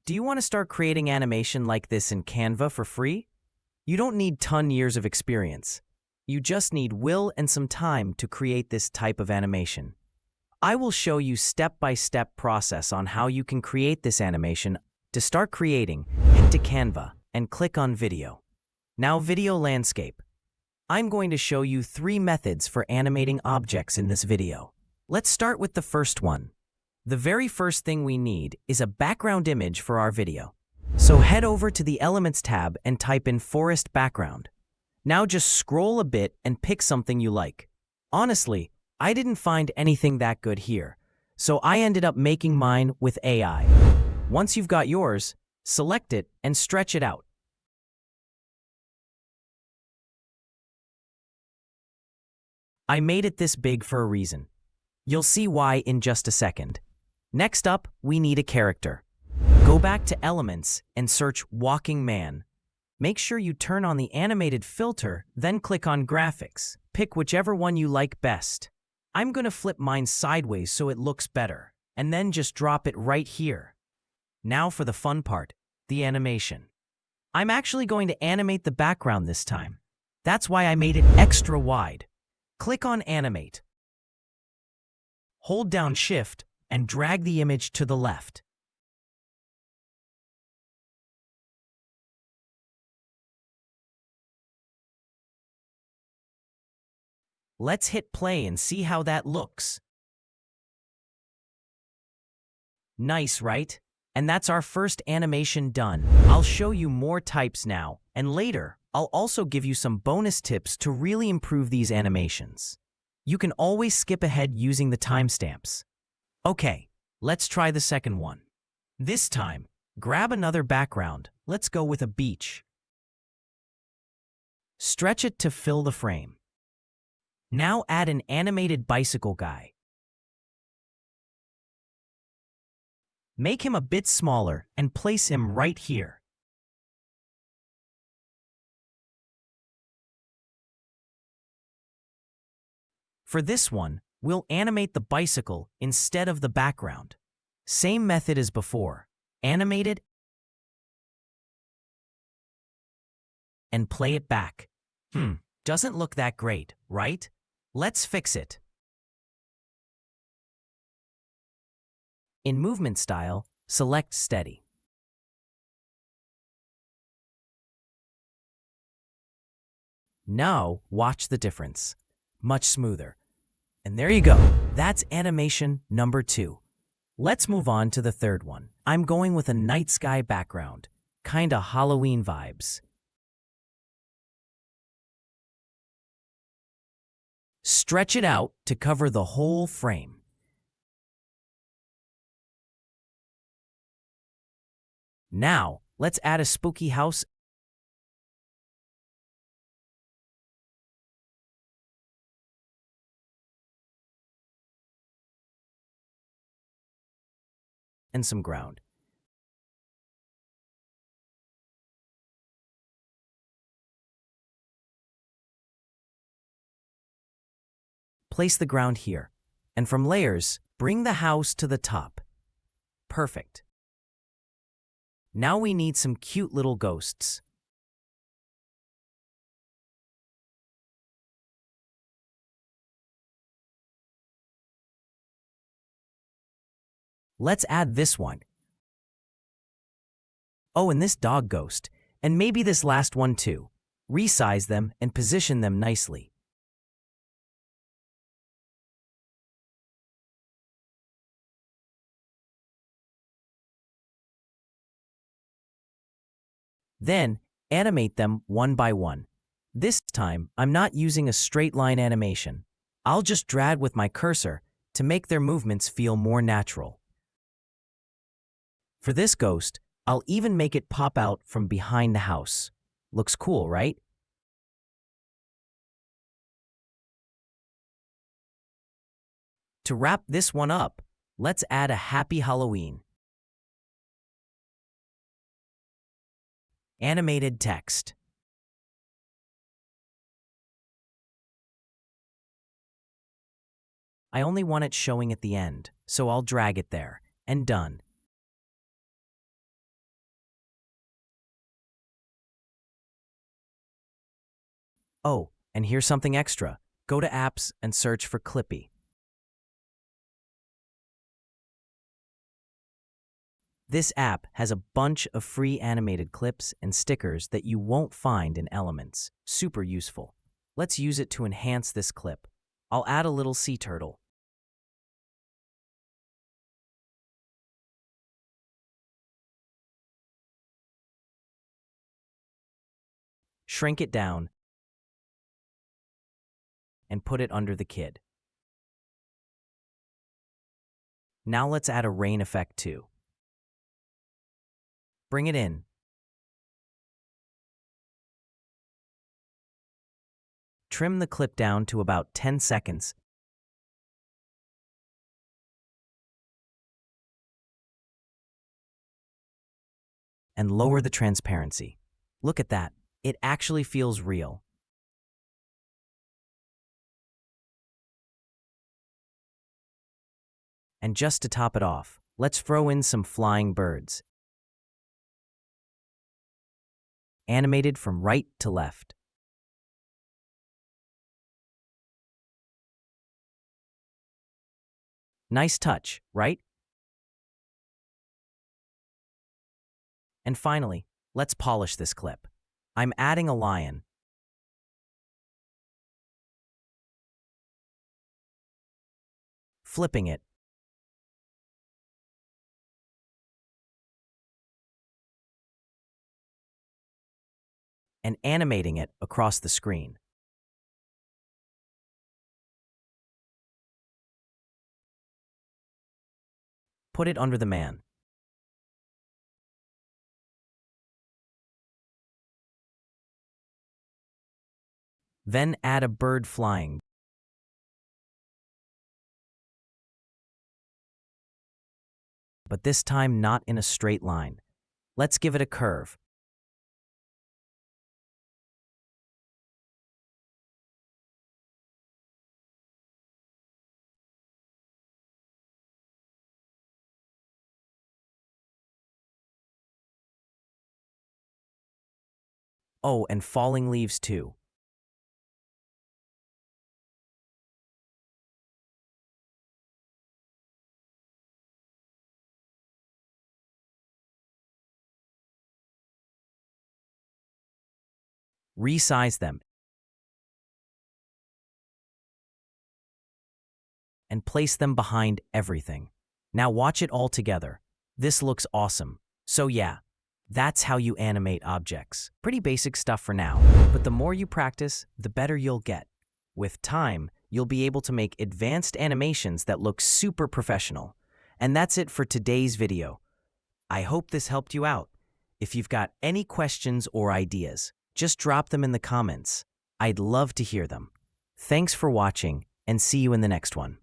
Do you want to start creating animation like this in Canva for free? You don't need ton years of experience. You just need will and some time to create this type of animation. I will show you step-by-step process on how you can create this animation. To start creating, head to Canva and click on Video. Now Video Landscape. I'm going to show you 3 methods for animating objects in this video. Let's start with the first one. The very first thing we need is a background image for our video. So head over to the Elements tab and type in Forest Background. Now just scroll a bit and pick something you like. Honestly, I didn't find anything that good here, so I ended up making mine with AI. Once you've got yours, select it and stretch it out. I made it this big for a reason. You'll see why in just a second. Next up, we need a character. Go back to Elements and search Walking Man. Make sure you turn on the animated filter, then click on Graphics. Pick whichever one you like best. I'm going to flip mine sideways so it looks better, and then just drop it right here. Now for the fun part, the animation. I'm actually going to animate the background this time. That's why I made it extra wide. Click on Animate. Hold down Shift and drag the image to the left. Let's hit play and see how that looks. Nice, right? And that's our first animation done. I'll show you more types now, and later, I'll also give you some bonus tips to really improve these animations. You can always skip ahead using the timestamps. Okay, let's try the second one. This time, grab another background. Let's go with a beach. Stretch it to fill the frame. Now add an animated bicycle guy. Make him a bit smaller and place him right here. For this one, we'll animate the bicycle instead of the background. Same method as before. Animate it and play it back. Doesn't look that great, right? Let's fix it. In Movement Style, select Steady. Now, watch the difference. Much smoother. And there you go. That's animation number 2. Let's move on to the third one. I'm going with a night sky background. Kinda Halloween vibes. Stretch it out to cover the whole frame. Now, let's add a spooky house and some ground. Place the ground here, and from layers, bring the house to the top. Perfect. Now we need some cute little ghosts. Let's add this one. Oh, and this dog ghost, and maybe this last one too. Resize them and position them nicely. Then, animate them one by one. This time, I'm not using a straight line animation. I'll just drag with my cursor to make their movements feel more natural. For this ghost, I'll even make it pop out from behind the house. Looks cool, right? To wrap this one up, let's add a Happy Halloween. Animated text. I only want it showing at the end, so I'll drag it there, and done. Oh, and here's something extra. Go to Apps and search for Clippy. This app has a bunch of free animated clips and stickers that you won't find in Elements. Super useful. Let's use it to enhance this clip. I'll add a little sea turtle. Shrink it down and put it under the kid. Now let's add a rain effect too. Bring it in. Trim the clip down to about 10 seconds. And lower the transparency. Look at that. It actually feels real. And just to top it off, let's throw in some flying birds. Animated from right to left. Nice touch, right? And finally, let's polish this clip. I'm adding a lion. Flipping it. And animating it across the screen. Put it under the man. Then add a bird flying. But this time not in a straight line. Let's give it a curve. Oh, and falling leaves too. Resize them. And place them behind everything. Now watch it all together. This looks awesome. So yeah, that's how you animate objects. Pretty basic stuff for now, but the more you practice, the better you'll get. With time, you'll be able to make advanced animations that look super professional. And that's it for today's video. I hope this helped you out. If you've got any questions or ideas, just drop them in the comments. I'd love to hear them. Thanks for watching, and see you in the next one.